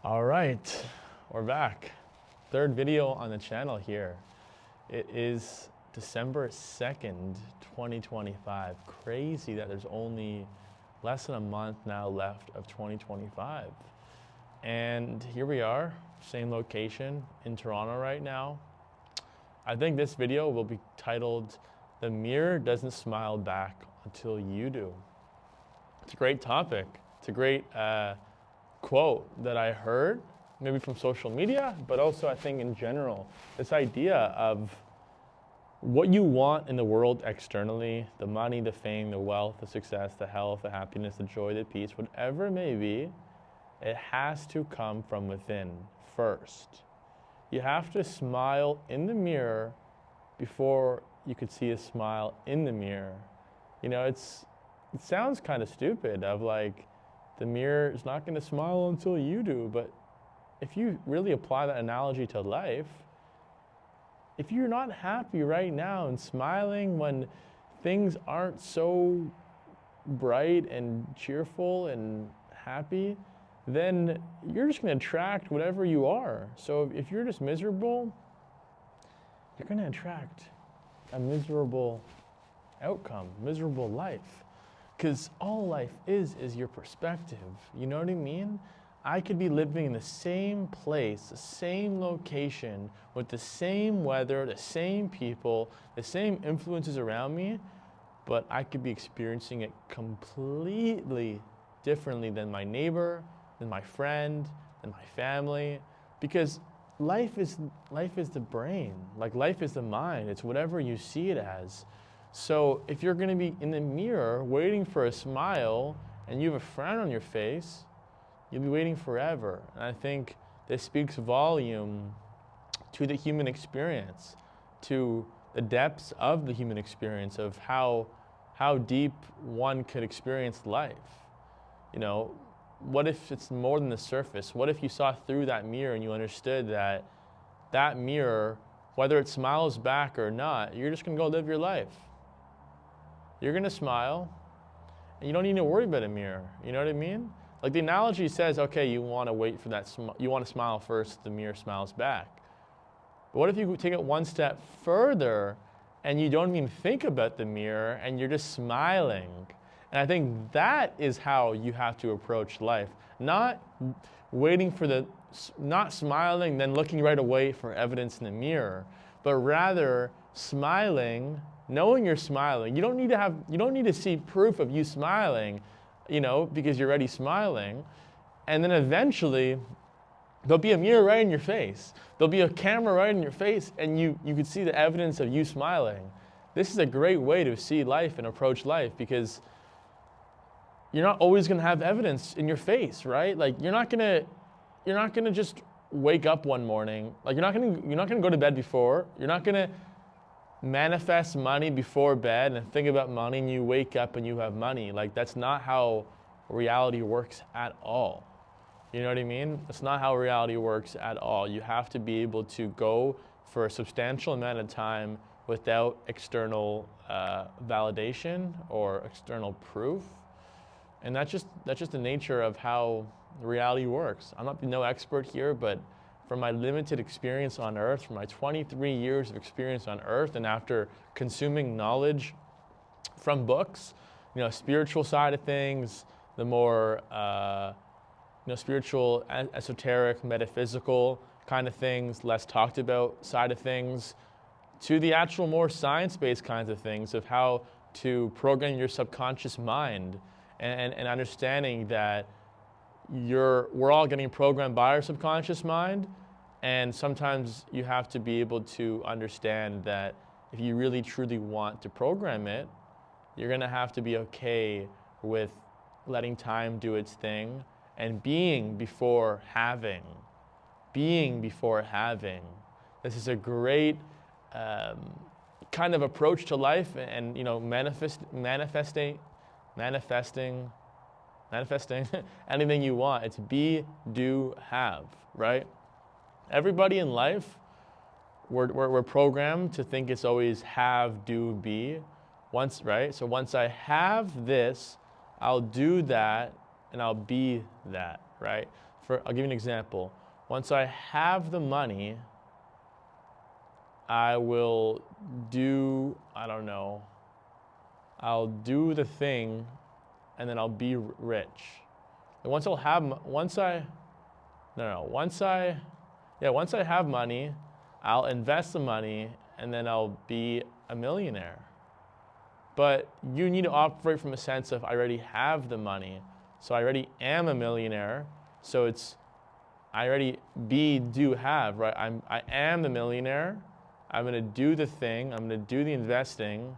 All right, we're back. Third video on the channel here. It is December 2nd, 2025. Crazy that there's only less than a month now left of 2025. And here we are, same location in Toronto right now. I think this video will be titled, "The Mirror Doesn't Smile Back Until You Do." It's a great topic. It's a great quote that I heard, maybe from social media, but also I think in general, this idea of what you want in the world externally, the money, the fame, the wealth, the success, the health, the happiness, the joy, the peace, whatever it may be, it has to come from within first. You have to smile in the mirror before you could see a smile in the mirror. You know, it sounds kind of stupid of like, the mirror is not going to smile until you do, but if you really apply that analogy to life, if you're not happy right now and smiling when things aren't so bright and cheerful and happy, then you're just going to attract whatever you are. So if you're just miserable, you're going to attract a miserable outcome, miserable life. Because all life is your perspective. You know what I mean? I could be living in the same place, the same location, with the same weather, the same people, the same influences around me, but I could be experiencing it completely differently than my neighbor, than my friend, than my family. Because life is the brain. Like life is the mind. It's whatever you see it as. So if you're going to be in the mirror waiting for a smile and you have a frown on your face, you'll be waiting forever. And I think this speaks volume to the human experience, to the depths of the human experience of how deep one could experience life. You know, what if it's more than the surface? What if you saw through that mirror and you understood that that mirror, whether it smiles back or not, you're just going to go live your life. You're going to smile, and you don't need to worry about a mirror. You know what I mean? Like the analogy says, okay, you want to wait for that, you want to smile first, the mirror smiles back. But what if you take it one step further and you don't even think about the mirror and you're just smiling? And I think that is how you have to approach life. Not waiting for not smiling, then looking right away for evidence in the mirror, but rather smiling, knowing you're smiling. You don't need to see proof of you smiling, you know, because you're already smiling. And then eventually there'll be a mirror right in your face. There'll be a camera right in your face, and you could see the evidence of you smiling. This is a great way to see life and approach life, because you're not always going to have evidence in your face, right? Like you're not going to just wake up one morning. Like you're not going to go to bed before. You're not going to manifest money before bed and think about money and you wake up and you have money. Like that's not how reality works at all. You know what I mean? That's not how reality works at all. You have to be able to go for a substantial amount of time without external validation or external proof. And that's just the nature of how reality works. I'm not no expert here, but from my limited experience on Earth, from my 23 years of experience on Earth, and after consuming knowledge from books, you know, spiritual side of things, the more spiritual, esoteric, metaphysical kind of things, less talked about side of things, to the actual more science-based kinds of things of how to program your subconscious mind, and understanding that we're all getting programmed by our subconscious mind, and sometimes you have to be able to understand that if you really truly want to program it, you're going to have to be okay with letting time do its thing and being before having. This is a great kind of approach to life, and you know, manifesting anything you want. It's be, do, have, right? Everybody in life, we're programmed to think it's always have, do, be. Right? So once I have this, I'll do that, and I'll be that. right? I'll give you an example. Once I have the money, I will do, I don't know, I'll do the thing and then I'll be rich. And once I have money, I'll invest the money and then I'll be a millionaire. But you need to operate from a sense of I already have the money. So I already am a millionaire. So it's I already do have, right? I am the millionaire. I'm gonna do the thing, I'm gonna do the investing,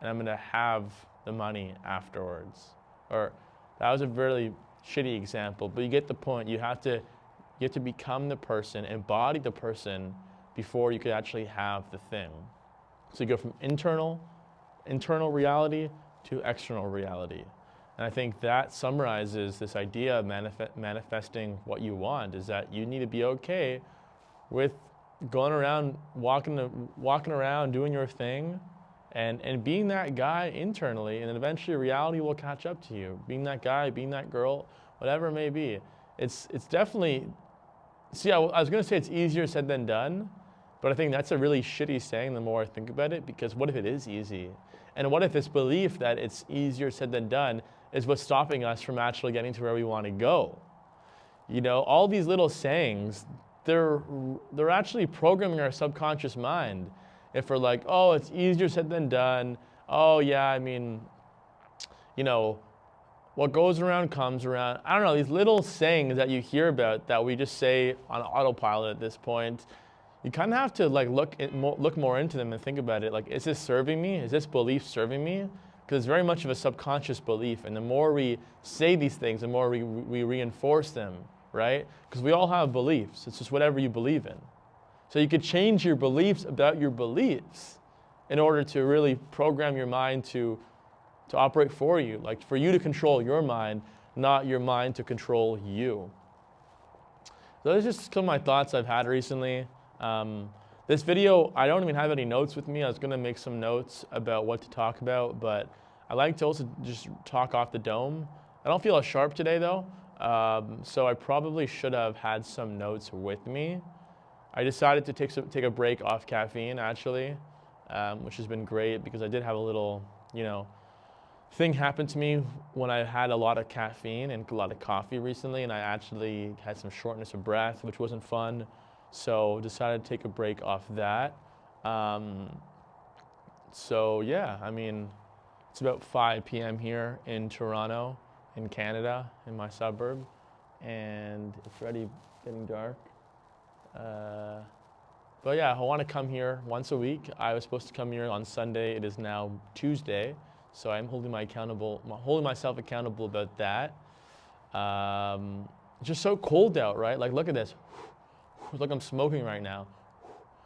and I'm gonna have the money afterwards. Or that was a really shitty example, but you get the point. You have to become the person, embody the person before you could actually have the thing. So you go from internal reality to external reality. And I think that summarizes this idea of manifesting what you want, is that you need to be okay with going around, walking around, doing your thing, and being that guy internally, and then eventually reality will catch up to you. Being that guy, being that girl, whatever it may be. It's definitely, see, I was gonna say it's easier said than done, but I think that's a really shitty saying the more I think about it, because what if it is easy? And what if this belief that it's easier said than done is what's stopping us from actually getting to where we want to go? You know, all these little sayings, they're actually programming our subconscious mind. If we're like, oh, it's easier said than done. Oh yeah, I mean, you know, what goes around comes around. I don't know, these little sayings that you hear about that we just say on autopilot at this point, you kind of have to like look more into them and think about it. Like, is this serving me? Is this belief serving me? Because it's very much of a subconscious belief. And the more we say these things, the more we reinforce them, right? Because we all have beliefs. It's just whatever you believe in. So you could change your beliefs about your beliefs in order to really program your mind to operate for you. Like for you to control your mind, not your mind to control you. So those are just some of my thoughts I've had recently. This video, I don't even have any notes with me. I was gonna make some notes about what to talk about, but I like to also just talk off the dome. I don't feel as sharp today though, so I probably should have had some notes with me. I decided to take a break off caffeine actually, which has been great because I did have a little, thing happen to me when I had a lot of caffeine and a lot of coffee recently, and I actually had some shortness of breath, which wasn't fun. So decided to take a break off that. So yeah, I mean, it's about 5 p.m. here in Toronto, in Canada, in my suburb, and it's already getting dark. But yeah, I want to come here once a week. I was supposed to come here on Sunday. It is now Tuesday, so I'm holding myself accountable about that. It's just so cold out, right? Like, look at this. Look, I'm smoking right now.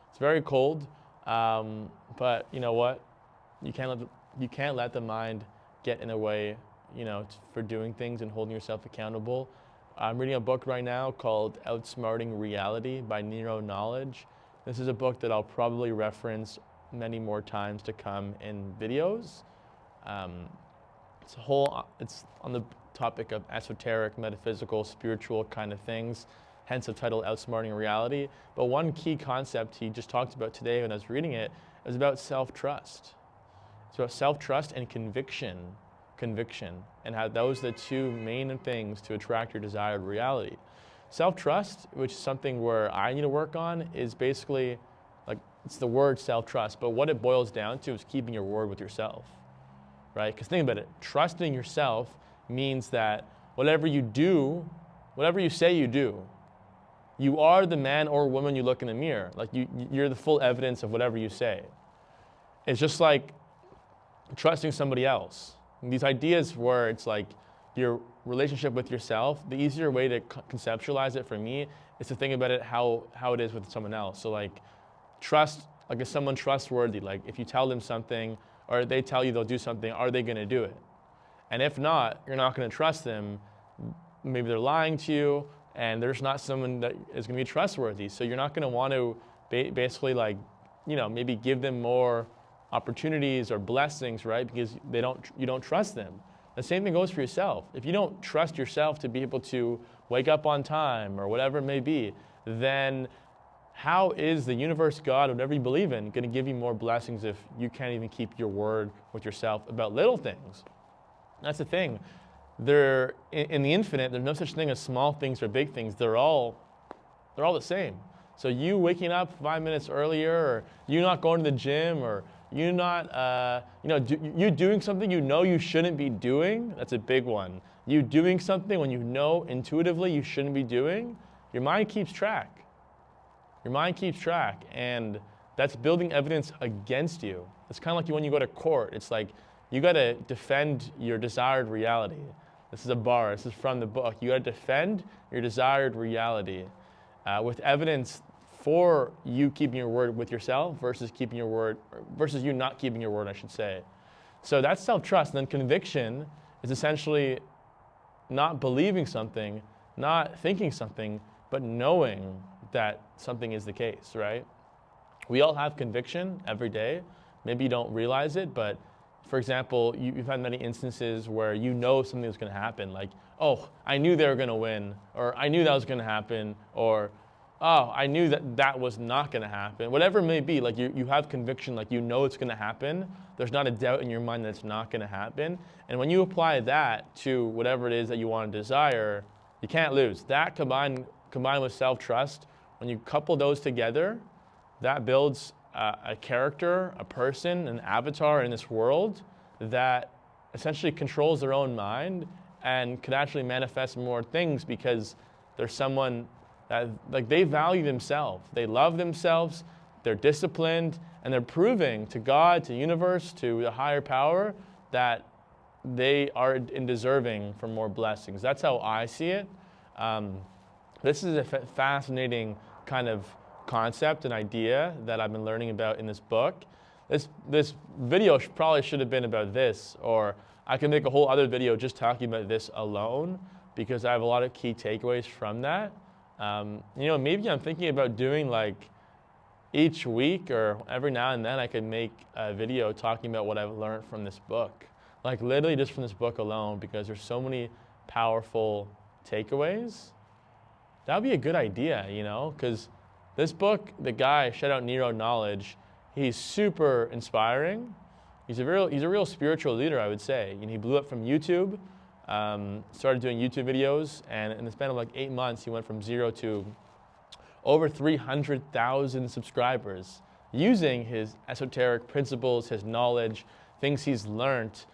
It's very cold, but you know what? You can't let the mind get in the way, for doing things and holding yourself accountable. I'm reading a book right now called Outsmarting Reality by Nero Knowledge. This is a book that I'll probably reference many more times to come in videos. It's on the topic of esoteric, metaphysical, spiritual kind of things, hence the title Outsmarting Reality. But one key concept he just talked about today when I was reading it is about self-trust. It's about self-trust and conviction, and how those are the two main things to attract your desired reality. Self-trust, which is something where I need to work on, is basically, like, it's the word self-trust, but what it boils down to is keeping your word with yourself, right? Because think about it, trusting yourself means that whatever you do, whatever you say you do, you are the man or woman you look in the mirror. Like you're the full evidence of whatever you say. It's just like trusting somebody else. And these ideas where it's like your relationship with yourself, the easier way to conceptualize it for me is to think about it how it is with someone else. So like trust, like is someone trustworthy? Like if you tell them something or they tell you they'll do something, are they gonna do it? And if not, you're not gonna trust them. Maybe they're lying to you and there's not someone that is gonna be trustworthy. So you're not gonna want to basically like, maybe give them more opportunities or blessings, right? Because you don't trust them. The same thing goes for yourself. If you don't trust yourself to be able to wake up on time or whatever it may be, then how is the universe, God, whatever you believe in, going to give you more blessings if you can't even keep your word with yourself about little things? That's the thing. In the infinite, there's no such thing as small things or big things. They're all the same. So you waking up 5 minutes earlier, or you not going to the gym, or you not, you doing something you know you shouldn't be doing, that's a big one. You doing something when you know intuitively you shouldn't be doing, your mind keeps track. Your mind keeps track, and that's building evidence against you. It's kind of like when you go to court. It's like you got to defend your desired reality. This is a bar. This is from the book. You got to defend your desired reality with evidence for you keeping your word with yourself versus keeping your word, versus you not keeping your word, I should say. So that's self-trust. And then conviction is essentially not believing something, not thinking something, but knowing that something is the case, right? We all have conviction every day. Maybe you don't realize it, but for example, you've had many instances where you know something was going to happen, like, oh, I knew they were going to win, or I knew that was going to happen, or oh, I knew that was not going to happen. Whatever it may be, like you have conviction, like you know it's going to happen. There's not a doubt in your mind that it's not going to happen. And when you apply that to whatever it is that you want to desire, you can't lose. That combined with self-trust, when you couple those together, that builds a character, a person, an avatar in this world that essentially controls their own mind and could actually manifest more things because there's someone that, like, they value themselves. They love themselves, they're disciplined, and they're proving to God, to the universe, to the higher power that they are deserving for more blessings. That's how I see it. This is a fascinating kind of concept and idea that I've been learning about in this book. This video probably should have been about this, or I can make a whole other video just talking about this alone because I have a lot of key takeaways from that. Maybe I'm thinking about doing like each week or every now and then I could make a video talking about what I've learned from this book. Like literally just from this book alone, because there's so many powerful takeaways. That would be a good idea, because this book, the guy, shout out Nero Knowledge, he's super inspiring. He's a real spiritual leader, I would say. He blew up from YouTube, started doing YouTube videos, and in the span of like 8 months, he went from 0 to over 300,000 subscribers using his esoteric principles, his knowledge, things he's learned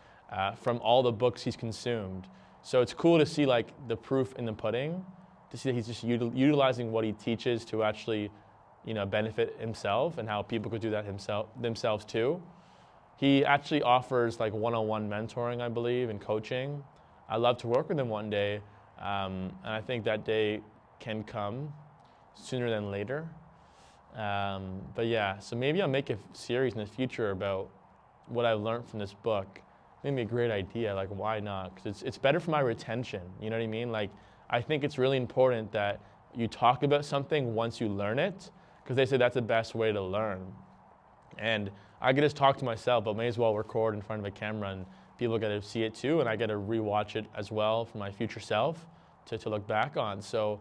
from all the books he's consumed. So it's cool to see like the proof in the pudding, to see that he's just utilizing what he teaches to actually, benefit himself, and how people could do that themselves too. He actually offers like one-on-one mentoring, I believe, and coaching. I'd love to work with him one day, and I think that day can come sooner than later. But yeah, so maybe I'll make a series in the future about what I've learned from this book. Maybe a great idea, like why not? Because it's better for my retention, you know what I mean? Like, I think it's really important that you talk about something once you learn it, because they say that's the best way to learn. And I could just talk to myself, but may as well record in front of a camera and people get to see it too, and I get to rewatch it as well for my future self to look back on. So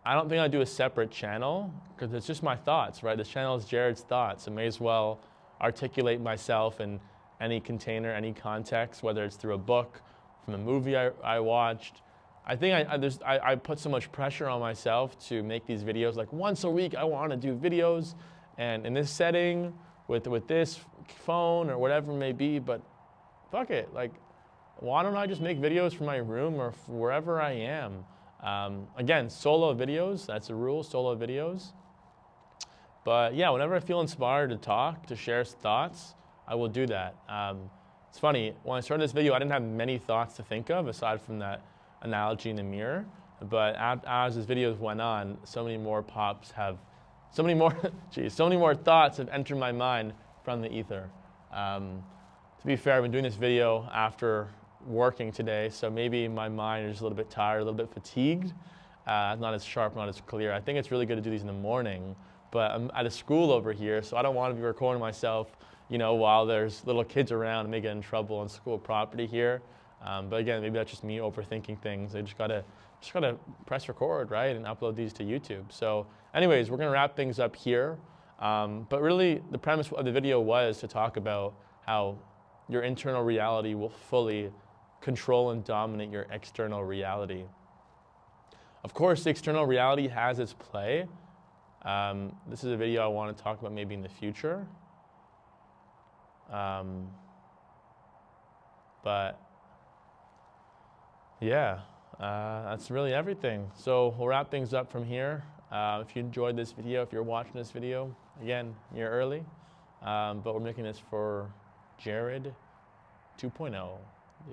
I don't think I'll do a separate channel, because it's just my thoughts, right? This channel is Jared's thoughts. I may as well articulate myself in any container, any context, whether it's through a book, from a movie I watched. I think I put so much pressure on myself to make these videos. Like once a week, I want to do videos, and in this setting, with this phone or whatever it may be. But fuck it, like, why don't I just make videos from my room or wherever I am? Again, solo videos. That's a rule. Solo videos. But yeah, whenever I feel inspired to talk, to share thoughts, I will do that. It's funny, when I started this video, I didn't have many thoughts to think of aside from that analogy in the mirror. But as this video went on, so many more thoughts have entered my mind from the ether. To be fair, I've been doing this video after working today, so maybe my mind is a little bit tired, a little bit fatigued, not as sharp, not as clear. I think it's really good to do these in the morning, but I'm at a school over here, so I don't want to be recording myself, while there's little kids around and may get in trouble on school property here. But again, maybe that's just me overthinking things. I just gotta press record, right, and upload these to YouTube. So anyways, we're gonna wrap things up here. But really, the premise of the video was to talk about how your internal reality will fully control and dominate your external reality. Of course, the external reality has its play. This is a video I want to talk about maybe in the future. But yeah, that's really everything. So we'll wrap things up from here. If you enjoyed this video, if you're watching this video, again, you're early, but we're making this for Jared 2.0,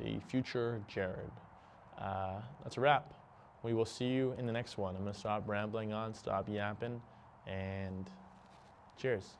the future Jared. That's a wrap. We will see you in the next one. I'm going to stop rambling on, stop yapping, and cheers.